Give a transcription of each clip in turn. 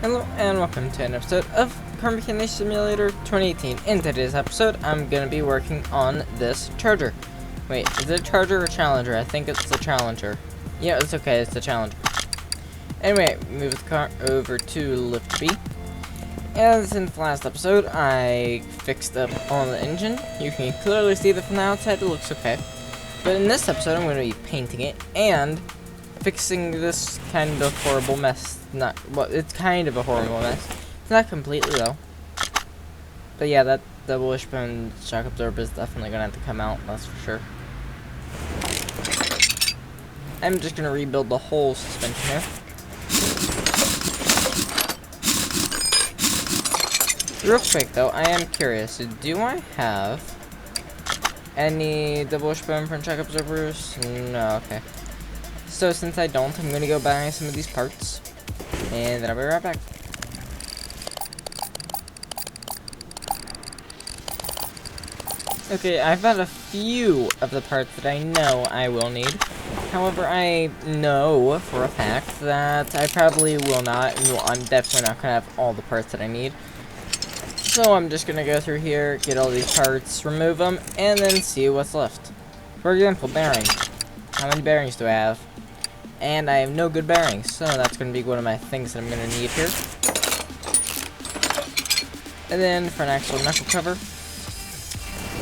Hello and welcome to an episode of Car Mechanic Simulator 2018. In today's episode, I'm going to be working on this Charger. Wait, is it a Charger or Challenger? I think it's the Challenger. Yeah, it's okay, it's the Challenger. Anyway, move the car over to Lift B. As in the last episode, I fixed up on the engine. You can clearly see that from the outside it looks okay. But in this episode, I'm going to be painting it and fixing this kind of horrible mess. It's kind of a horrible mess. It's not completely though. But yeah, that double wishbone shock absorber is definitely gonna have to come out, that's for sure. I'm just gonna rebuild the whole suspension here. Real quick though, I am curious, do I have any double wishbone front shock absorbers? No, okay. So since I don't, I'm gonna go buy some of these parts. And then I'll be right back. Okay, I've got a few of the parts that I know I will need. However, I know for a fact that I probably will not, and I'm definitely not going to have all the parts that I need. So I'm just going to go through here, get all these parts, remove them, and then see what's left. For example, bearings. How many bearings do I have? And I have no good bearings, so that's going to be one of my things that I'm going to need here. And then for an actual knuckle cover.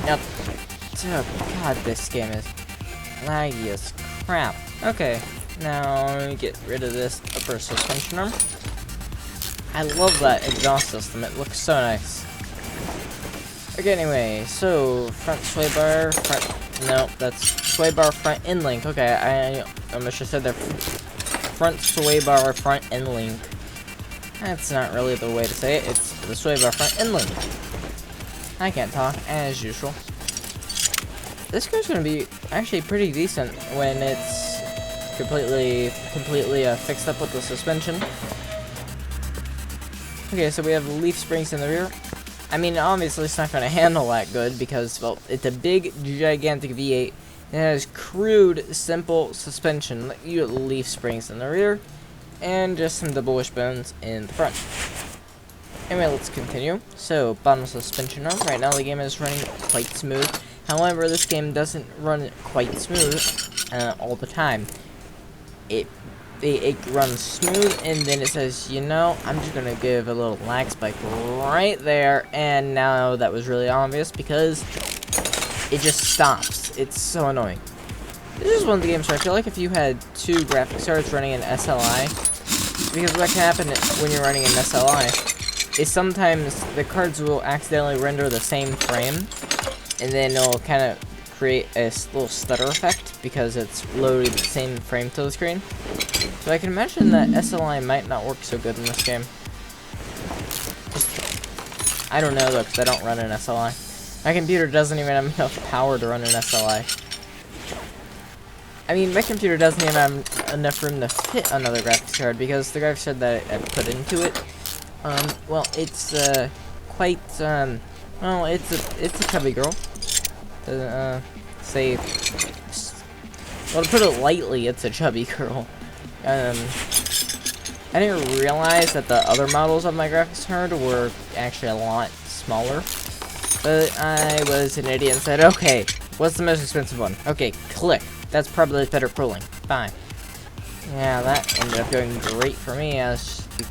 Yep. Oh god, this game is laggy as crap. Okay, now let me get rid of this upper suspension arm. I love that exhaust system, it looks so nice. Okay, anyway, so front sway bar, no, that's sway bar front end link. Okay, I almost just said that front sway bar front end link. That's not really the way to say it. It's the sway bar front end link. I can't talk as usual. This car's gonna be actually pretty decent when it's completely fixed up with the suspension. Okay, so we have leaf springs in the rear. I mean, obviously it's not gonna handle that good because, well, it's a big, gigantic V8. It has crude, simple suspension. You get leaf springs in the rear, and just some double wishbones in the front. Anyway, let's continue. So, bottom suspension arm. Right now the game is running quite smooth. However, this game doesn't run quite smooth all the time. It runs smooth, and then it says, you know, I'm just gonna give a little lag spike right there, and now that was really obvious because it just stops. It's so annoying. This is one of the games where I feel like if you had two graphics cards running an SLI, because what can happen when you're running an SLI is sometimes the cards will accidentally render the same frame, and then it'll kind of create a little stutter effect because it's loaded the same frame to the screen. So I can imagine that SLI might not work so good in this game. I don't know though, because I don't run an SLI. My computer doesn't even have enough power to run an SLI. I mean, my computer doesn't even have enough room to fit another graphics card because the graphics card that I put into it, well, it's quite, well, it's a chubby girl. Say, well, to put it lightly, it's a chubby girl. I didn't realize that the other models of my graphics card were actually a lot smaller. But I was an idiot and said, okay, what's the most expensive one? Okay, click. That's probably better cooling. Fine. Yeah, that ended up going great for me, as you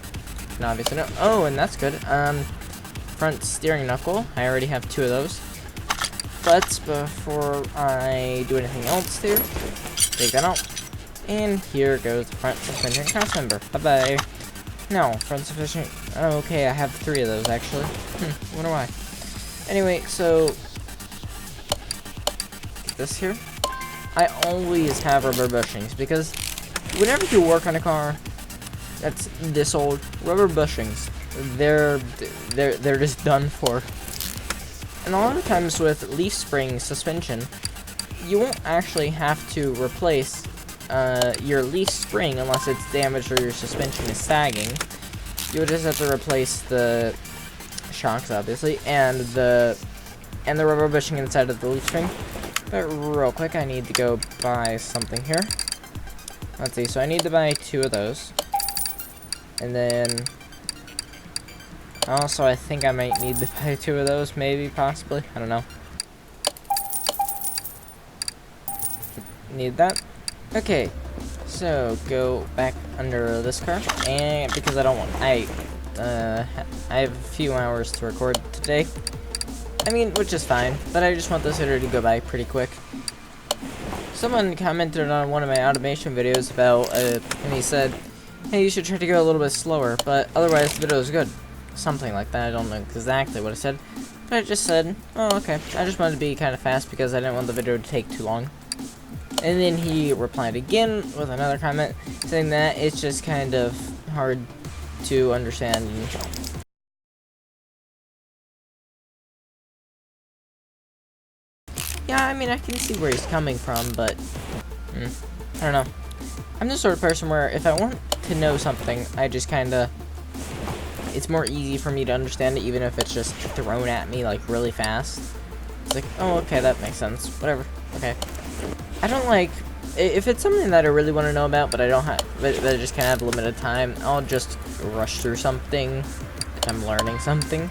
can obviously know. Oh, and that's good. Front steering knuckle. I already have two of those. But before I do anything else here, take that out. And here goes the front suspension cross member. Bye-bye. No, front suspension. Oh, okay, I have three of those, actually. Wonder why. Anyway, so get this here. I always have rubber bushings because whenever you work on a car that's this old, rubber bushings, they're just done for. And a lot of times with leaf spring suspension, you won't actually have to replace your leaf spring unless it's damaged or your suspension is sagging. You'll just have to replace the shocks, obviously, and the rubber bushing inside of the leaf spring. But real quick, I need to go buy something here. Let's see, so I need to buy two of those. And then Also, I think I might need to buy 2 of those, maybe, possibly. I don't know. Need that. Okay, so go back under this car, and because I don't want, I have a few hours to record today. I mean, which is fine, but I just want this video to go by pretty quick. Someone commented on one of my automation videos about, and he said, hey, you should try to go a little bit slower, but otherwise the video is good. Something like that. I don't know exactly what I said, but I just said, oh, okay. I just wanted to be kind of fast because I didn't want the video to take too long. And then he replied again with another comment saying that it's just kind of hard to understand. Yeah, I mean, I can see where he's coming from, but I don't know. I'm the sort of person where if I want to know something, I just kind of, it's more easy for me to understand it, even if it's just thrown at me, like, really fast. It's like, oh, okay, that makes sense. Whatever. Okay. I don't like, if it's something that I really want to know about, but I don't have, but I just kind of have limited time, I'll just rush through something if I'm learning something.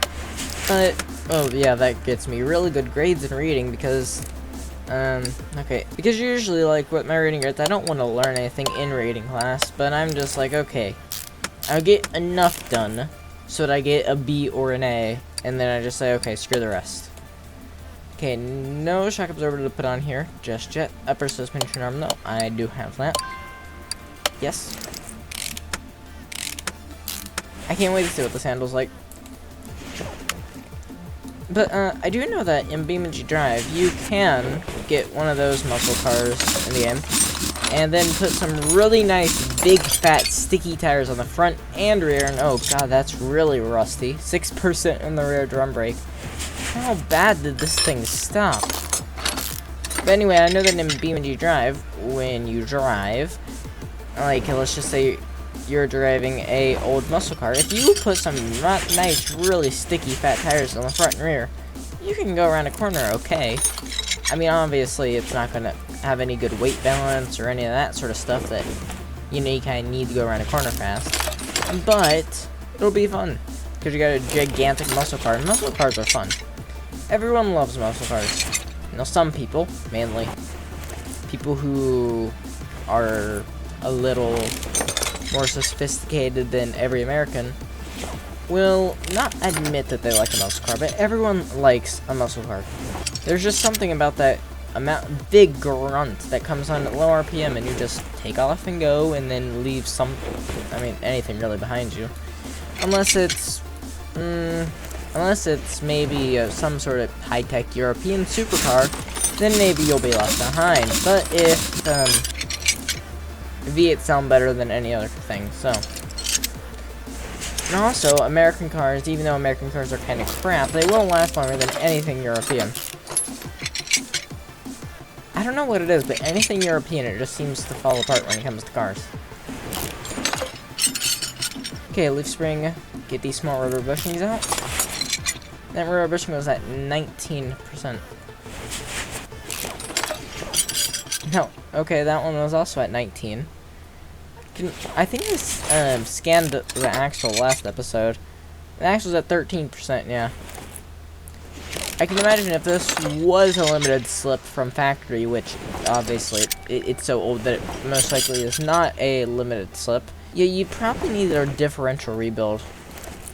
But, oh, yeah, that gets me really good grades in reading because, okay, because usually, like, with my reading grades, I don't want to learn anything in reading class, but I'm just like, okay, I'll get enough done so that I get a B or an A, and then I just say, okay, screw the rest. Okay, no shock absorber to put on here just yet. Upper suspension arm, no, I do have that. Yes. I can't wait to see what this handle's like. But, I do know that in BeamNG Drive, you can get one of those muscle cars in the game, and then put some really nice, big, fat, sticky tires on the front and rear, and oh god, that's really rusty. 6% in the rear drum brake. How bad did this thing stop? But anyway, I know that in BeamNG Drive, when you drive, like, let's just say you're driving a old muscle car, if you put some nice, really sticky fat tires on the front and rear, you can go around a corner okay. I mean, obviously, it's not going to have any good weight balance or any of that sort of stuff that, you know, you kind of need to go around a corner fast. But it'll be fun, because you got a gigantic muscle car, and muscle cars are fun. Everyone loves muscle cars. You know, some people, mainly people who are a little more sophisticated than every American, will not admit that they like a muscle car, but everyone likes a muscle car. There's just something about that big grunt that comes on at low RPM, and you just take off and go, and then leave anything really behind you. Unless it's, maybe some sort of high-tech European supercar, then maybe you'll be left behind. But if, V8 sound better than any other thing, so. And also, American cars, even though American cars are kind of crap, they will last longer than anything European. I don't know what it is, but anything European, it just seems to fall apart when it comes to cars. Okay, leaf spring, get these small rubber bushings out. That rubber bushing was at 19%. No, okay, that one was also at 19. I think I scanned the actual last episode. The actual's at 13%, yeah. I can imagine if this was a limited slip from factory, which obviously it's so old that it most likely is not a limited slip. Yeah, you'd probably need a differential rebuild.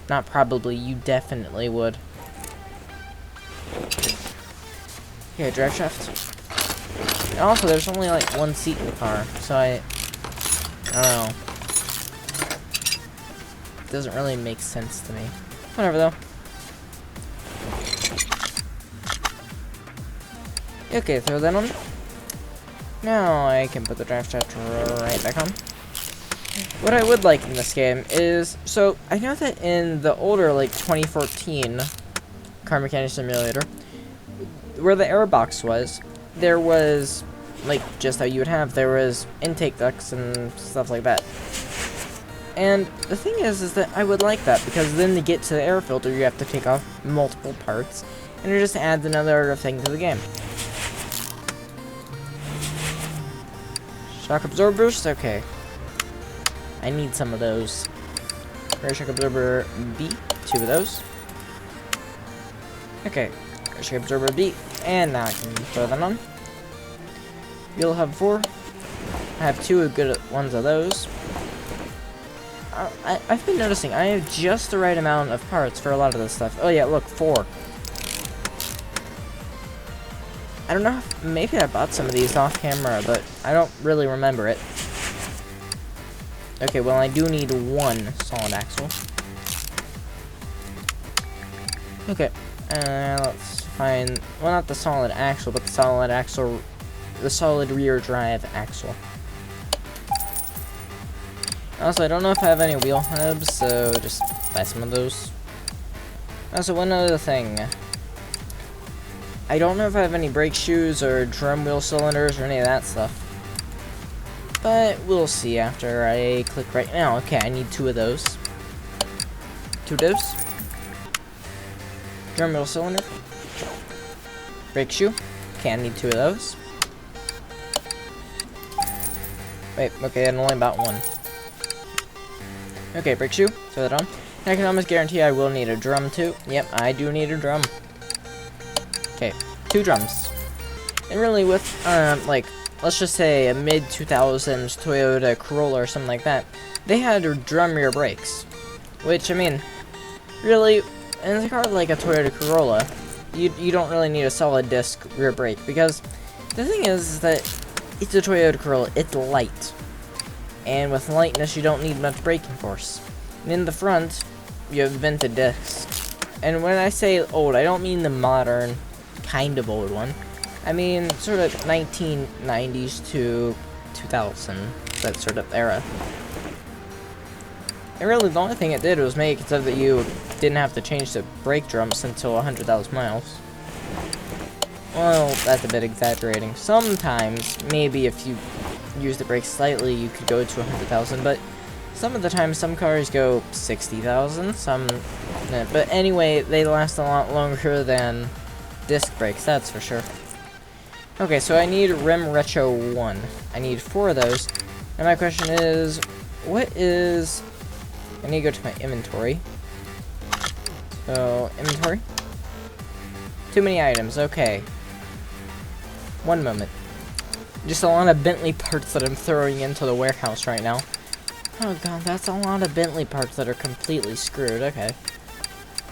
Not probably, you definitely would. Okay, drive shaft. And also, there's only like one seat in the car, so I don't know. It doesn't really make sense to me. Whatever, though. Okay, throw that on. Now I can put the drive shaft right back on. What I would like in this game is, so I know that in the older, like 2014 Car Mechanic Simulator, where the airbox was, there was, like, just how you would have, there was intake ducts and stuff like that. And the thing is that I would like that, because then to get to the air filter, you have to take off multiple parts, and it just adds another thing to the game. Shock absorbers? Okay. I need some of those. Rear shock absorber B, 2 of those. Okay, rear shock absorber B, and now I can throw them on. You'll have 4. I have 2 good ones of those. I've been noticing I have just the right amount of parts for a lot of this stuff. Oh yeah, look, 4. I don't know if maybe I bought some of these off camera, but I don't really remember it. Okay, well I do need 1 solid axle. Okay, let's find, well, not the solid axle, but the solid rear drive axle. Also, I don't know if I have any wheel hubs, so just buy some of those. Also, one other thing. I don't know if I have any brake shoes or drum wheel cylinders or any of that stuff. But we'll see after I click right now. Okay, I need 2 of those. 2 of those. Drum wheel cylinder. Brake shoe. Okay, I need 2 of those. Wait, okay, I only bought 1. Okay, brake shoe. Throw that on. I can almost guarantee I will need a drum too. Yep, I do need a drum. Okay, 2 drums. And really with, like, let's just say a mid-2000s Toyota Corolla or something like that, they had drum rear brakes. Which, I mean, really, in a car like a Toyota Corolla, you don't really need a solid disc rear brake, because the thing is that it's a Toyota Corolla, it's light. And with lightness, you don't need much braking force. And in the front, you have vented discs. And when I say old, I don't mean the modern, kind of old one. I mean, sort of 1990s to 2000, that sort of era. And really, the only thing it did was make it so that you didn't have to change the brake drums until 100,000 miles. Well, that's a bit exaggerating. Sometimes, maybe if you use the brakes slightly, you could go to 100,000, but some of the time, some cars go 60,000, some... But anyway, they last a lot longer than disc brakes, that's for sure. Okay, so I need Rim Retro 1. I need 4 of those. And my question is, what is... I need to go to my inventory. So, inventory. Too many items, okay. One moment. Just a lot of Bentley parts that I'm throwing into the warehouse right now. Oh god, that's a lot of Bentley parts that are completely screwed, okay.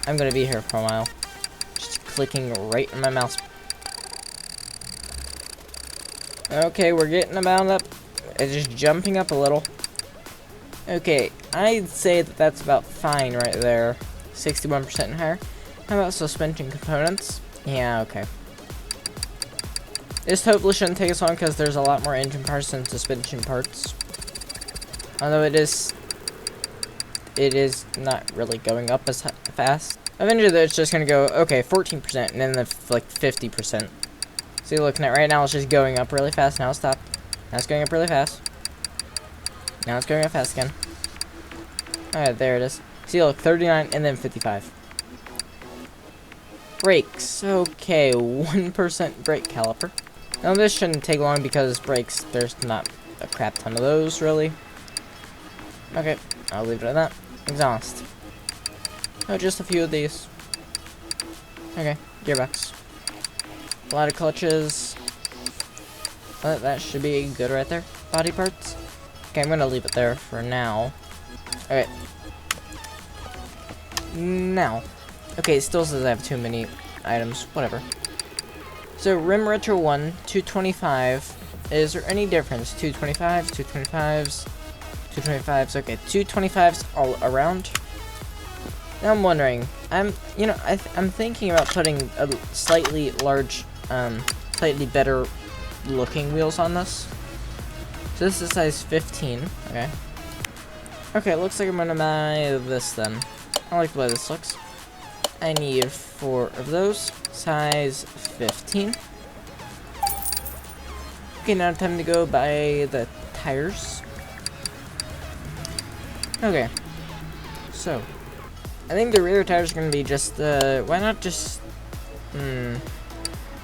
I'm gonna be here for a while. Just clicking right in my mouse. Okay, we're getting about up. It's just jumping up a little. Okay, I'd say that that's about fine right there. 61% and higher. How about suspension components? Yeah, okay. This hopefully shouldn't take us long because there's a lot more engine parts than suspension parts. Although it is not really going up as fast. Eventually it's just gonna go, okay, 14%, and then like 50%. So you're looking at right now, it's just going up really fast. Now stop. Now it's going up really fast. Now it's going up fast again. Alright, there it is. See, look, 39 and then 55. Brakes. Okay, 1% brake caliper. Now this shouldn't take long because brakes, there's not a crap ton of those, really. Okay, I'll leave it at that. Exhaust. Oh, just a few of these. Okay, gearbox. A lot of clutches. But that should be good right there. Body parts. Okay, I'm gonna leave it there for now. Okay. Now. Okay, it still says I have too many items. Whatever. So, Rim Retro 1, 225. Is there any difference? 225s, 225s, 225s. Okay, 225s all around. Now I'm wondering. I'm thinking about putting a slightly large, slightly better looking wheels on this. So this is size 15. Okay. Okay, it looks like I'm gonna buy this then. I like the way this looks. I need 4 of those. Size 15. Okay, now time to go buy the tires. Okay. So, I think the rear tires are gonna be just, why not just,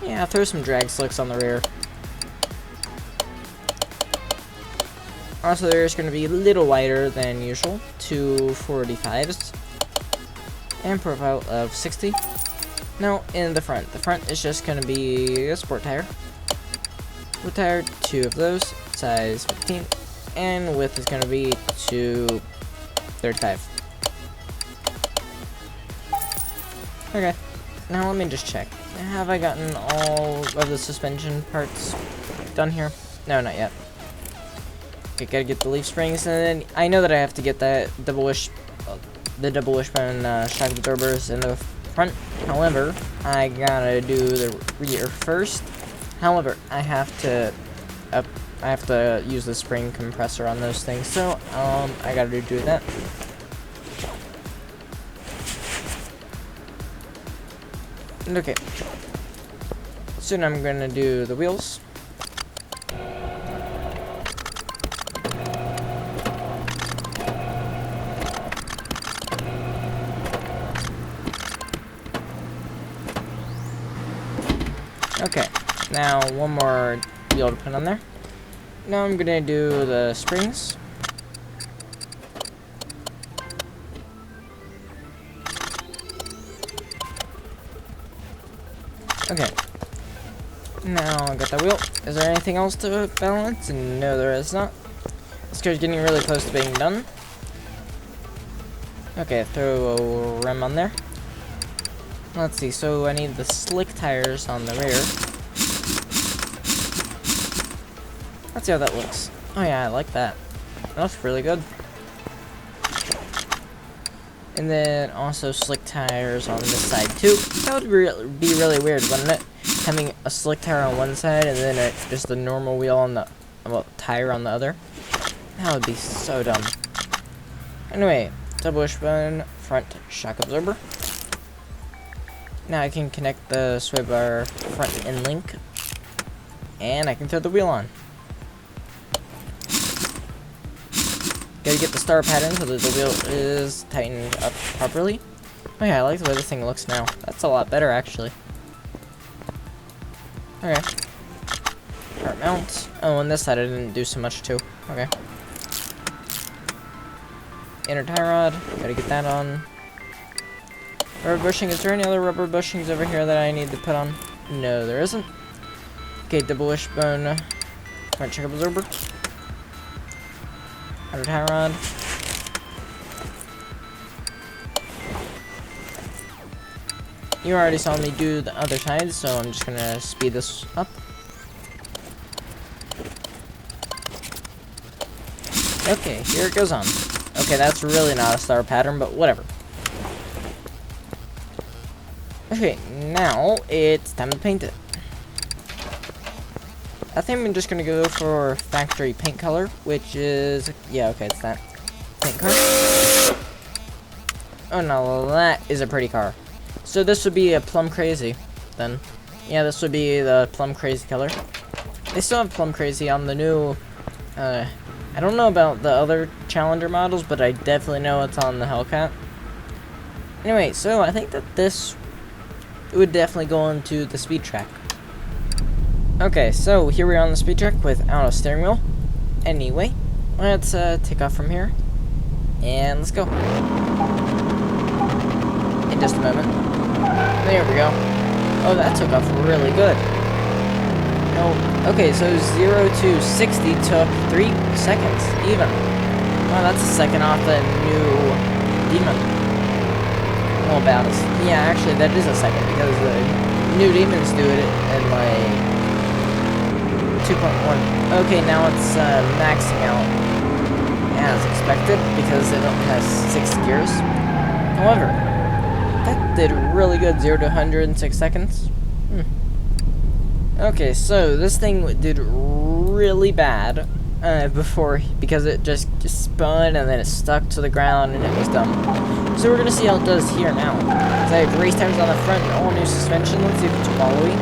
yeah, throw some drag slicks on the rear. Also, there's going to be a little wider than usual, 245s, and profile of 60. Now, in the front is just going to be a sport tire. Sport tire, 2 of those, size 15, and width is going to be 235. Okay, now let me just check. Have I gotten all of the suspension parts done here? No, not yet. Okay, gotta get the leaf springs, and then I know that I have to get that the double wishbone shock absorbers in the front. However, I gotta do the rear first. However, I have to use the spring compressor on those things, so I gotta do that. Okay. Soon I'm gonna do the wheels. Okay, now one more wheel to put on there. Now I'm gonna do the springs. Okay. Now I got the wheel. Is there anything else to balance? No, there is not. This car's getting really close to being done. Okay, throw a rim on there. Let's see, so I need the slick tires on the rear. Let's see how that looks. Oh yeah, I like that. That looks really good. And then also slick tires on this side too. That would be really weird, wouldn't it? Having a slick tire on one side and then just a normal wheel on the tire on the other. That would be so dumb. Anyway, double wishbone front shock absorber. Now I can connect the sway bar front end link, and I can throw the wheel on. Gotta get the star pattern so that the wheel is tightened up properly. Oh yeah, I like the way this thing looks now. That's a lot better, actually. Okay. Part mount. Oh, on this side I didn't do so much too. Okay. Inner tie rod. Gotta get that on. Rubber bushing. Is there any other rubber bushings over here that I need to put on? No, there isn't. Okay, double wishbone front shock absorber. Outer tie rod. You already saw me do the other side, so I'm just gonna speed this up. Okay, here it goes on. Okay, that's really not a star pattern, but whatever. Okay, now it's time to paint it. I think I'm just gonna go for factory paint color, which is, yeah, okay, it's that paint car. Oh no, that is a pretty car. So this would be a Plum Crazy, then. Yeah, this would be the Plum Crazy color. They still have Plum Crazy on the new, I don't know about the other Challenger models, but I definitely know it's on the Hellcat. Anyway, so I think that this would definitely go into the speed track. Okay, so here we are on the speed track without a steering wheel. Anyway, let's take off from here, and let's go. In just a moment. There we go. Oh, that took off really good. Oh, okay, so 0 to 60 took 3 seconds, even. Oh, that's a second off the new Demon. Well, about us. Yeah, actually, that is a second, because the new Demons do it in, like, 2.1. Okay, now it's maxing out as expected, because it only has 6 gears. However, that did really good, 0 to 100 in 6 seconds. Okay, so this thing did really bad before, because it just spun and then it stuck to the ground and it was dumb. So we're gonna see how it does here now. So I have race tires on the front and all new suspension. Let's see if it's wallowy.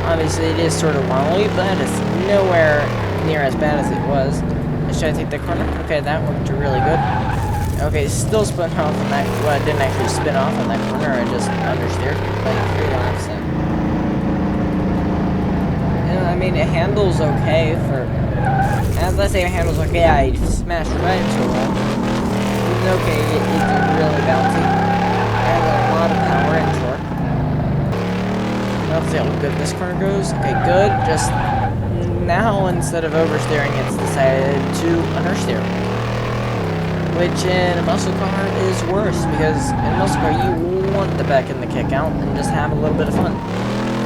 Obviously it is sort of wallowy, but it's nowhere near as bad as it was. Should I take the corner? Okay, that worked really good. Okay, still spun off on that. Well, it didn't actually spin off on that corner. I just understeered like 3 laps in. And I mean, it handles okay for As the same handles, okay, I smashed right into a wall. Okay, it's really bouncy. Has a lot of power and torque. Let's see how good this car goes. Okay, good. Just now, instead of oversteering, it's decided to understeer. Which in a muscle car is worse, because in a muscle car you want the back end to kick out and just have a little bit of fun.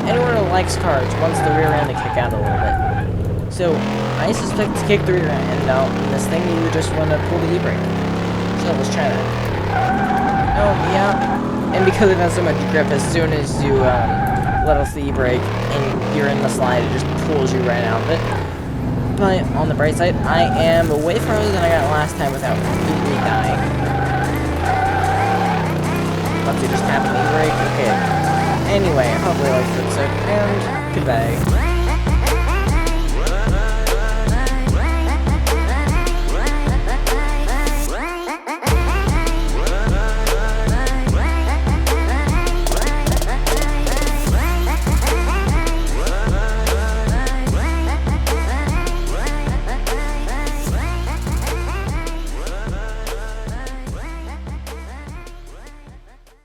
Anyone who likes cars wants the rear end to kick out a little bit. So I suspect to kick the rear end out in this thing you just want to pull the e-brake. So let's try that. Oh yeah, and because it has so much grip, as soon as you let off the e-brake and you're in the slide, it just pulls you right out of it. But on the bright side, I am way farther than I got last time without completely dying. Let's see, just tap the brake. Okay. Anyway, hopefully I like this episode, and goodbye.